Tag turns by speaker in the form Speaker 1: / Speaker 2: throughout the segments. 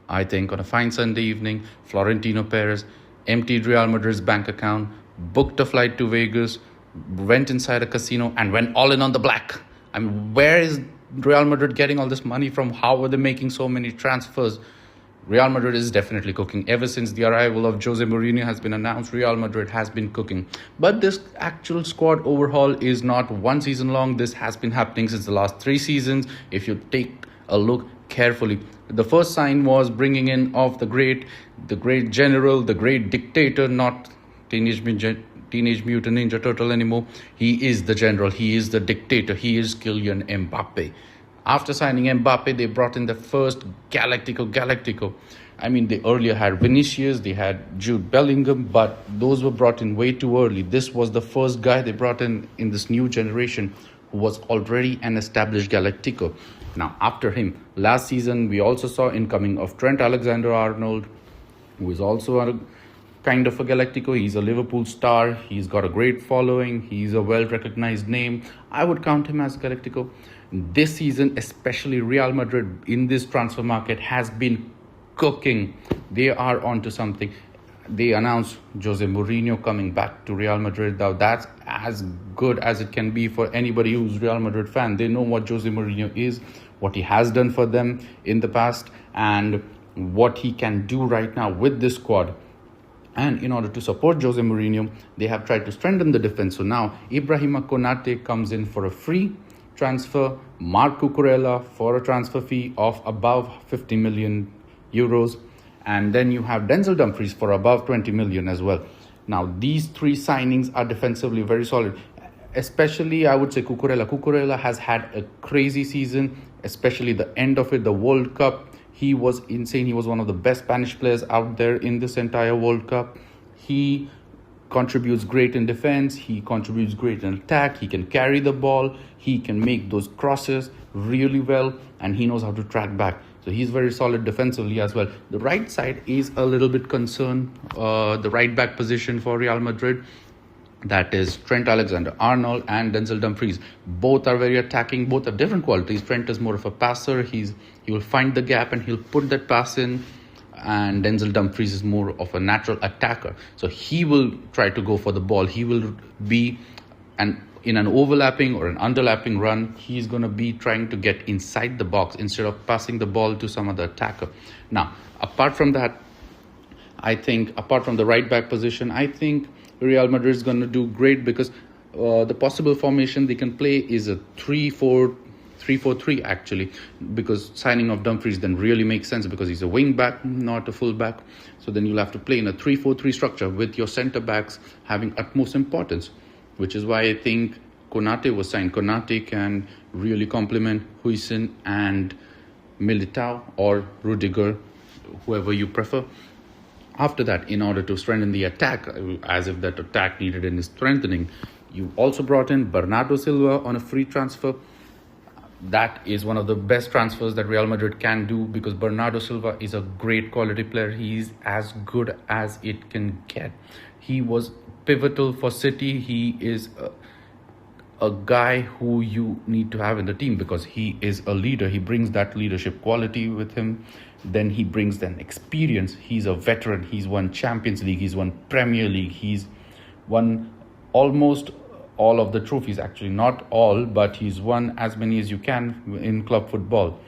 Speaker 1: I think on a fine Sunday evening, Florentino Perez emptied Real Madrid's bank account, booked a flight to Vegas, went inside a casino, and went all in on the black. I mean, where is Real Madrid getting all this money from? How are they making so many transfers? Real Madrid is definitely cooking. Ever since the arrival of Jose Mourinho has been announced, Real Madrid has been cooking. But this actual squad overhaul is not one season long. This has been happening since the last 3 seasons. If you take a look carefully, the first sign was bringing in of the great general, the great dictator, not Teenage Mutant Ninja Turtle anymore. He is the general. He is the dictator. He is Kylian Mbappe. After signing Mbappe, they brought in the first Galactico. I mean, they earlier had Vinicius, they had Jude, Bellingham, but those were brought in way too early. This was the first guy they brought in this new generation who was already an established Galactico. Now, after him, last season, we also saw incoming of Trent Alexander-Arnold, who is also a kind of a Galactico. He's a Liverpool star. He's got a great following. He's a well-recognized name. I would count him as Galactico. This season, especially Real Madrid in this transfer market has been cooking. They are onto something. They announced Jose Mourinho coming back to Real Madrid. Now that's as good as it can be for anybody who's Real Madrid fan. They know what Jose Mourinho is, what he has done for them in the past, and what he can do right now with this squad. And in order to support Jose Mourinho, they have tried to strengthen the defense. So now Ibrahima Konate comes in for a free transfer, Marc Cucurella for a transfer fee of above 50 million euros, and then you have Denzel Dumfries for above 20 million as well. Now these 3 signings are defensively very solid, especially I would say Cucurella. Cucurella has had a crazy season, especially the end of it, the World Cup. He was insane. He was one of the best Spanish players out there in this entire World Cup. He contributes great in defense, he contributes great in attack, he can carry the ball, he can make those crosses really well, and he knows how to track back. So he's very solid defensively as well. The right side is a little bit concerned, the right back position for Real Madrid. That is Trent Alexander-Arnold and Denzel Dumfries. Both are very attacking, both have different qualities. Trent is more of a passer, he will find the gap and he'll put that pass in. And Denzel Dumfries is more of a natural attacker. So he will try to go for the ball. He will be in an overlapping or an underlapping run. He's going to be trying to get inside the box instead of passing the ball to some other attacker. Now, apart from that, apart from the right back position, I think Real Madrid is going to do great because the possible formation they can play is a 3-4-3 actually, because signing of Dumfries then really makes sense because he's a wing back, not a full back. So then you'll have to play in a 3-4-3 structure with your centre backs having utmost importance, which is why I think Konate was signed. Konate can really complement Huijsen and Militao or Rudiger, whoever you prefer. After that, in order to strengthen the attack, as if that attack needed any strengthening, you also brought in Bernardo Silva on a free transfer. That is one of the best transfers that Real Madrid can do because Bernardo Silva is a great quality player. He's as good as it can get. He was pivotal for City. He is a guy who you need to have in the team because he is a leader. He brings that leadership quality with him. Then he brings that experience. He's a veteran. He's won Champions League. He's won Premier League. He's won almost all of the trophies, actually not all, but he's won as many as you can in club football.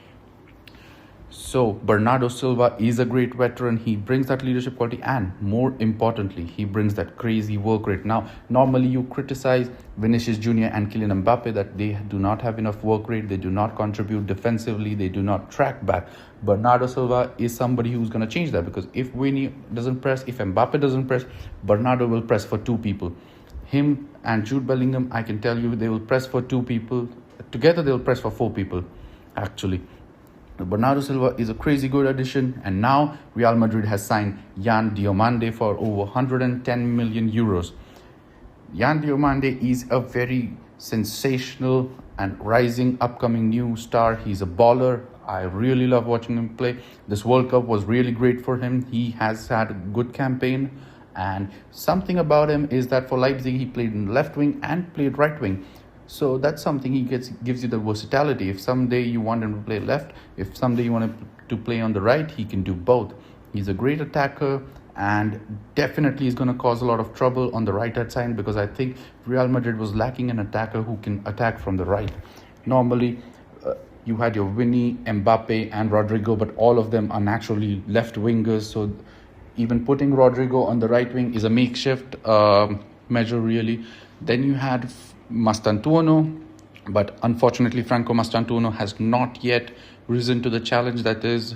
Speaker 1: So Bernardo Silva is a great veteran. He brings that leadership quality and more importantly, he brings that crazy work rate. Now, normally you criticize Vinicius Jr. and Kylian Mbappe that they do not have enough work rate. They do not contribute defensively. They do not track back. Bernardo Silva is somebody who's going to change that because if Vini doesn't press, if Mbappe doesn't press, Bernardo will press for 2 people. Him and Jude Bellingham, I can tell you, they will press for 2 people. Together, they will press for 4 people, actually. Bernardo Silva is a crazy good addition. And now, Real Madrid has signed Yan Diomande for over 110 million euros. Yan Diomande is a very sensational and rising upcoming new star. He's a baller. I really love watching him play. This World Cup was really great for him. He has had a good campaign. And something about him is that for Leipzig, he played in left wing and played right wing. So that's something gives you the versatility. If someday you want him to play left, if someday you want to to play on the right, he can do both. He's a great attacker, and definitely is going to cause a lot of trouble on the right hand side, because I think Real Madrid was lacking an attacker who can attack from the right. Normally, you had your Vini, Mbappe, and Rodrigo, but all of them are naturally left wingers. So even putting Rodrigo on the right wing is a makeshift measure, really. Then you had Mastantuono, but unfortunately, Franco Mastantuono has not yet risen to the challenge that is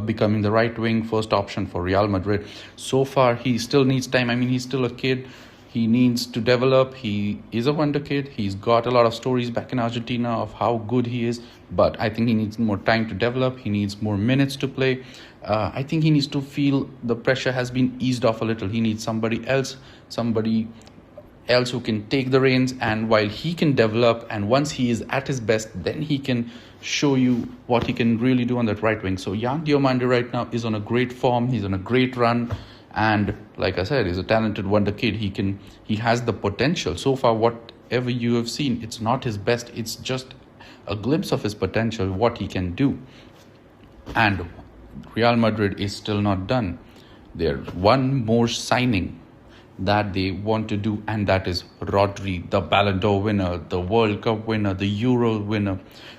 Speaker 1: becoming the right wing first option for Real Madrid. So far, he still needs time. I mean, he's still a kid. He needs to develop. He is a wonder kid. He's got a lot of stories back in Argentina of how good he is, but I think he needs more time to develop. He needs more minutes to play. I think he needs to feel the pressure has been eased off a little. He needs somebody else who can take the reins, and while he can develop, and once he is at his best, then he can show you what he can really do on that right wing. So young Diomande right now is on a great form. He's on a great run, and like I said, he's a talented wonder kid. He has the potential. So far, whatever you have seen, it's not his best. It's just a glimpse of his potential, what he can do. And Real Madrid is still not done. There's one more signing that they want to do, and that is Rodri, the Ballon d'Or winner, the World Cup winner, the Euro winner.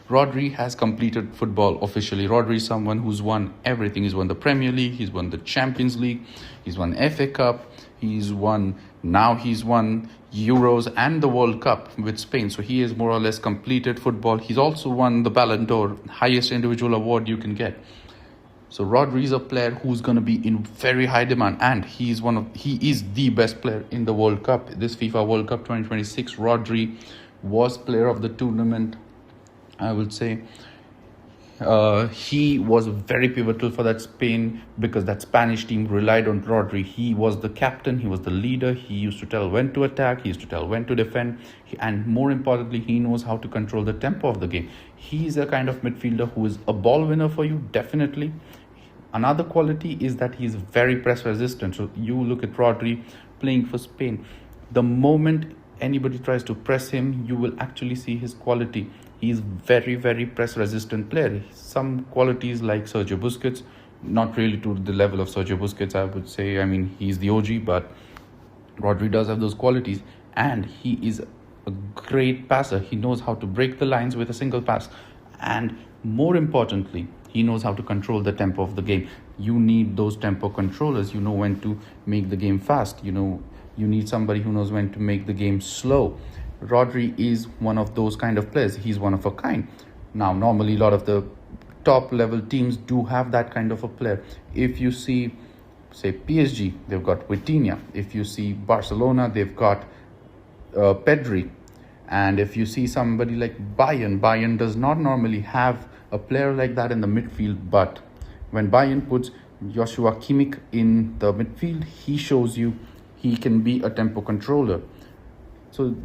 Speaker 1: Rodri has completed football officially. Rodri is someone who's won everything. He's won the Premier League, he's won the Champions League, he's won FA Cup, he's won Euros and the World Cup with Spain. So he has more or less completed football. He's also won the Ballon d'Or, highest individual award you can get. So Rodri is a player who's going to be in very high demand, and he is the best player in the World Cup. This FIFA World Cup 2026, Rodri was player of the tournament, I would say. He was very pivotal for that Spain, because that Spanish team relied on Rodri. He was the captain, he was the leader. He used to tell when to attack, he used to tell when to defend, and more importantly, he knows how to control the tempo of the game. He's a kind of midfielder who is a ball winner for you, definitely. Another quality is that he's very press resistant. So you look at Rodri playing for Spain. The moment anybody tries to press him, you will actually see his quality. He's very, very press resistant player. Some qualities like Sergio Busquets, not really to the level of Sergio Busquets, I would say. I mean, he's the OG, but Rodri does have those qualities, and he is a great passer. He knows how to break the lines with a single pass, and more importantly, he knows how to control the tempo of the game. You need those tempo controllers. You know when to make the game fast. You need somebody who knows when to make the game slow. Rodri is one of those kind of players. He's one of a kind. Now, normally a lot of the top level teams do have that kind of a player. If you see, say, PSG, they've got Vitinha. If you see Barcelona, they've got Pedri. And if you see somebody like Bayern does not normally have a player like that in the midfield, but when Bayern puts Joshua Kimmich in the midfield, he shows you he can be a tempo controller. So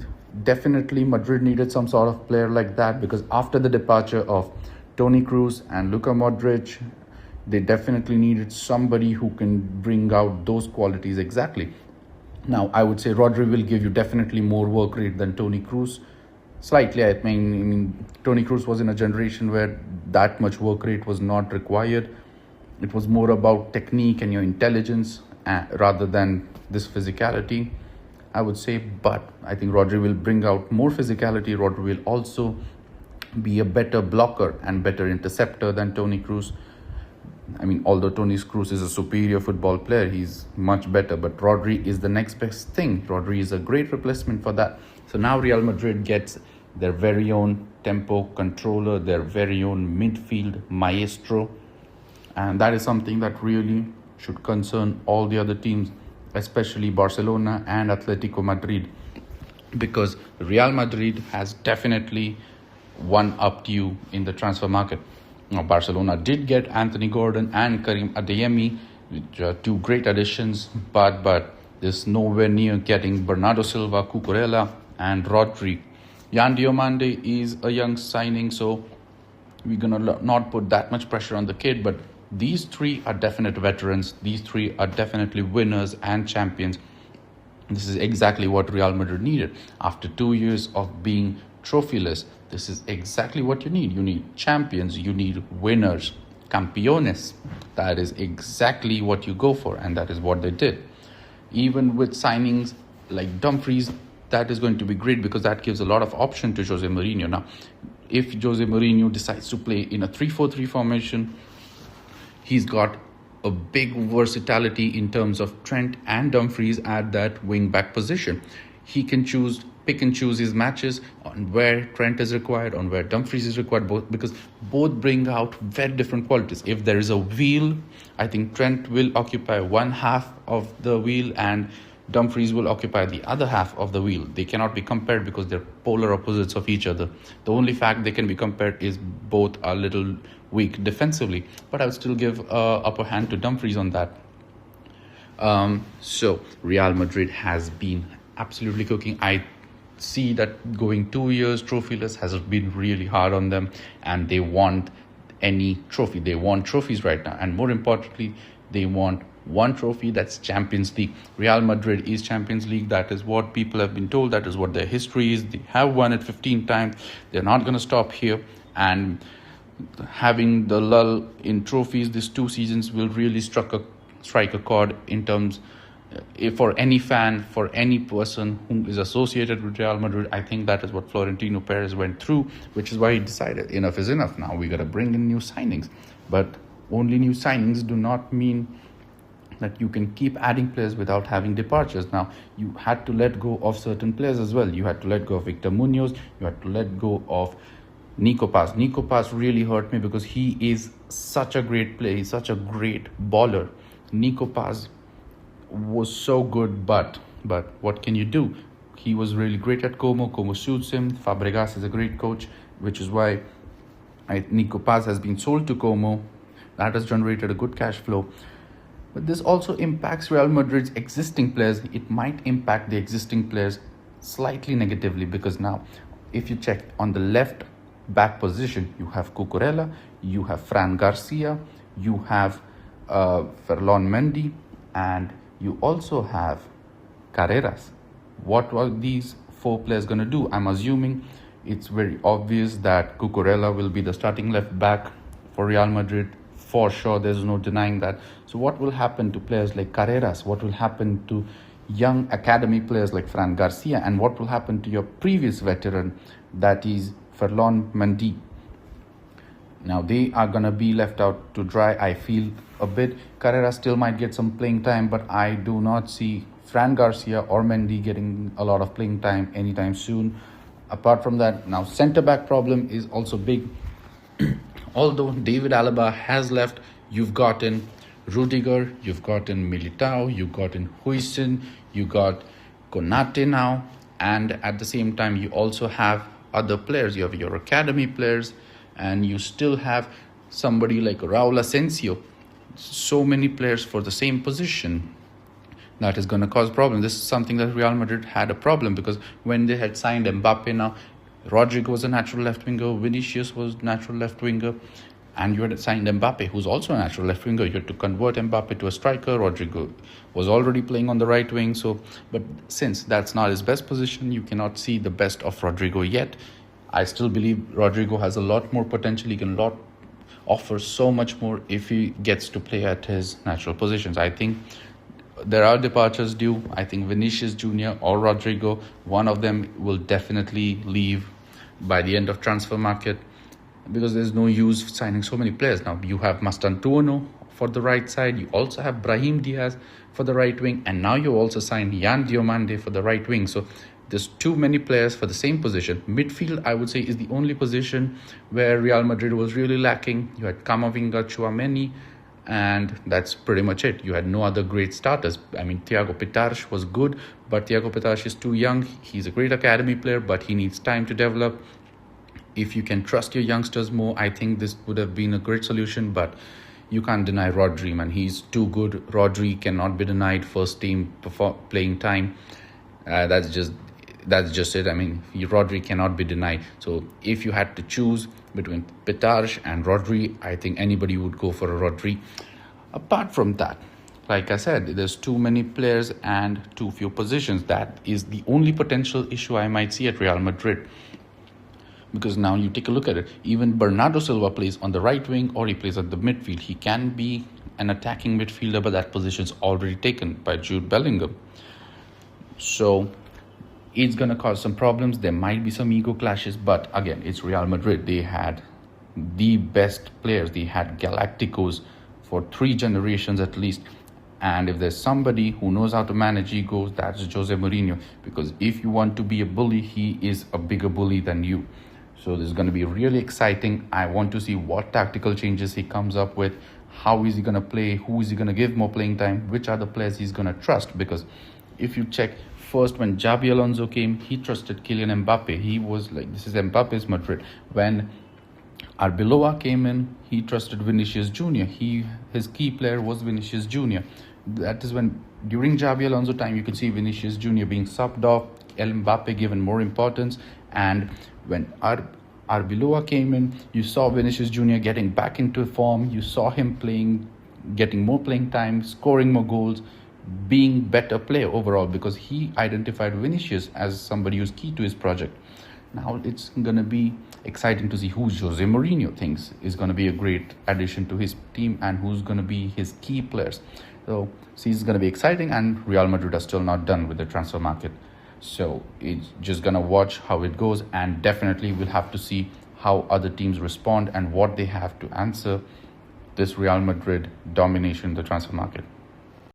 Speaker 1: definitely Madrid needed some sort of player like that, because after the departure of Toni Kroos and Luka Modric, they definitely needed somebody who can bring out those qualities exactly. Now, I would say Rodri will give you definitely more work rate than Toni Kroos. Slightly, I mean, Toni Kroos was in a generation where that much work rate was not required. It was more about technique and your intelligence rather than this physicality, I would say. But I think Rodri will bring out more physicality. Rodri will also be a better blocker and better interceptor than Toni Kroos. I mean, although Toni Kroos is a superior football player, he's much better. But Rodri is the next best thing. Rodri is a great replacement for that. So now Real Madrid gets their very own tempo controller, their very own midfield maestro. And that is something that really should concern all the other teams, especially Barcelona and Atletico Madrid, because Real Madrid has definitely one-upped you in the transfer market. Now, Barcelona did get Anthony Gordon and Karim Adeyemi, which are two great additions, but there's nowhere near getting Bernardo Silva, Cucurella, and Rodri. Yan Diomande is a young signing, so we're going to not put that much pressure on the kid, but these three are definite veterans. These three are definitely winners and champions. This is exactly what Real Madrid needed. After 2 years of being trophyless, this is exactly what you need. You need champions, you need winners. Campeones. That is exactly what you go for, and that is what they did. Even with signings like Dumfries, that is going to be great because that gives a lot of option to Jose Mourinho. Now, if Jose Mourinho decides to play in a 3-4-3 formation, he's got a big versatility in terms of Trent and Dumfries at that wing back position. He can pick and choose his matches on where Trent is required, on where Dumfries is required, because both bring out very different qualities. If there is a wheel, I think Trent will occupy one half of the wheel and Dumfries will occupy the other half of the wheel. They cannot be compared because they're polar opposites of each other. The only fact they can be compared is both are a little weak defensively, but I would still give upper hand to Dumfries on that. So Real Madrid has been absolutely cooking. I see that going 2 years trophyless has been really hard on them, and they want any trophy. They want trophies right now, and more importantly, they want one trophy, that's Champions League. Real Madrid is Champions League. That is what people have been told. That is what their history is. They have won it 15 times. They're not going to stop here. And having the lull in trophies these 2 seasons will really strike a chord in terms for any fan, for any person who is associated with Real Madrid. I think that is what Florentino Perez went through, which is why he decided enough is enough. Now we got to bring in new signings. But only new signings do not mean that you can keep adding players without having departures. Now, you had to let go of certain players as well. You had to let go of Victor Munoz. You had to let go of Nico Paz. Nico Paz really hurt me because he is such a great player. He's such a great baller. Nico Paz was so good, but what can you do? He was really great at Como. Como suits him. Fabregas is a great coach, which is why Nico Paz has been sold to Como. That has generated a good cash flow. But this also impacts Real Madrid's existing players. It might impact the existing players slightly negatively because now, if you check on the left back position, you have Cucurella, you have Fran Garcia, you have Ferland Mendy, and you also have Carreras. What were these 4 players going to do? I'm assuming it's very obvious that Cucurella will be the starting left back for Real Madrid. For sure, there's no denying that. So what will happen to players like Carreras? What will happen to young academy players like Fran Garcia? And what will happen to your previous veteran, that is Ferland Mendy? Now, they are going to be left out to dry, I feel, a bit. Carreras still might get some playing time, but I do not see Fran Garcia or Mendy getting a lot of playing time anytime soon. Apart from that, now centre-back problem is also big. Although David Alaba has left, you've gotten Rudiger, you've gotten Militao, you've gotten Huijsen, you got Konate now, and at the same time you also have other players. You have your academy players, and you still have somebody like Raul Asensio. So many players for the same position. That is going to cause problems. This is something that Real Madrid had a problem because when they had signed Mbappe now, Rodri was a natural left winger, Vinicius was natural left winger, and you had signed Mbappe, who's also a natural left winger. You had to convert Mbappe to a striker. Rodrigo was already playing on the right wing. But since that's not his best position, you cannot see the best of Rodrigo yet. I still believe Rodrigo has a lot more potential. He can offer so much more if he gets to play at his natural positions. I think there are departures due. I think Vinicius Jr. or Rodrigo, one of them will definitely leave by the end of transfer market because there's no use signing so many players. Now you have Mastantuono for the right side, you also have Brahim Diaz for the right wing, and now you also signed Yan Diomande for the right wing. So there's too many players for the same position. Midfield, I would say, is the only position where Real Madrid was really lacking. You had Camavinga, Tchouaméni, and that's pretty much it. You had no other great starters. I mean, Thiago Petarch was good, but Thiago Petarch is too young. He's a great academy player, but he needs time to develop. If you can trust your youngsters more, I think this would have been a great solution, but you can't deny Rodri, man. He's too good. Rodri cannot be denied first team playing time. That's just it. I mean, Rodri cannot be denied. So if you had to choose between Petarch and Rodri, I think anybody would go for a Rodri. Apart from that, like I said, there's too many players and too few positions. That is the only potential issue I might see at Real Madrid. Because now you take a look at it, even Bernardo Silva plays on the right wing or he plays at the midfield. He can be an attacking midfielder, but that position is already taken by Jude Bellingham. So it's going to cause some problems. There might be some ego clashes, but again, it's Real Madrid. They had the best players. They had Galacticos for 3 generations at least. And if there's somebody who knows how to manage egos, that's Jose Mourinho. Because if you want to be a bully, he is a bigger bully than you. So this is going to be really exciting. I want to see what tactical changes he comes up with. How is he going to play? Who is he going to give more playing time? Which are the players he's going to trust? Because if you check, first when Xabi Alonso came, he trusted Kylian Mbappe. He was like, this is Mbappe's Madrid. When Arbeloa came in, he trusted Vinicius Jr. His key player was Vinicius Jr. That is when, during Xabi Alonso time, you could see Vinicius Jr. being subbed off, Mbappe given more importance. And when Arbeloa came in, you saw Vinicius Jr. getting back into form. You saw him playing, getting more playing time, scoring more goals, being better player overall, because he identified Vinicius as somebody who's key to his project. Now it's going to be exciting to see who Jose Mourinho thinks is going to be a great addition to his team and who's going to be his key players. So it's going to be exciting, and Real Madrid are still not done with the transfer market. So it's just going to watch how it goes, and definitely we'll have to see how other teams respond and what they have to answer this Real Madrid domination in the transfer market.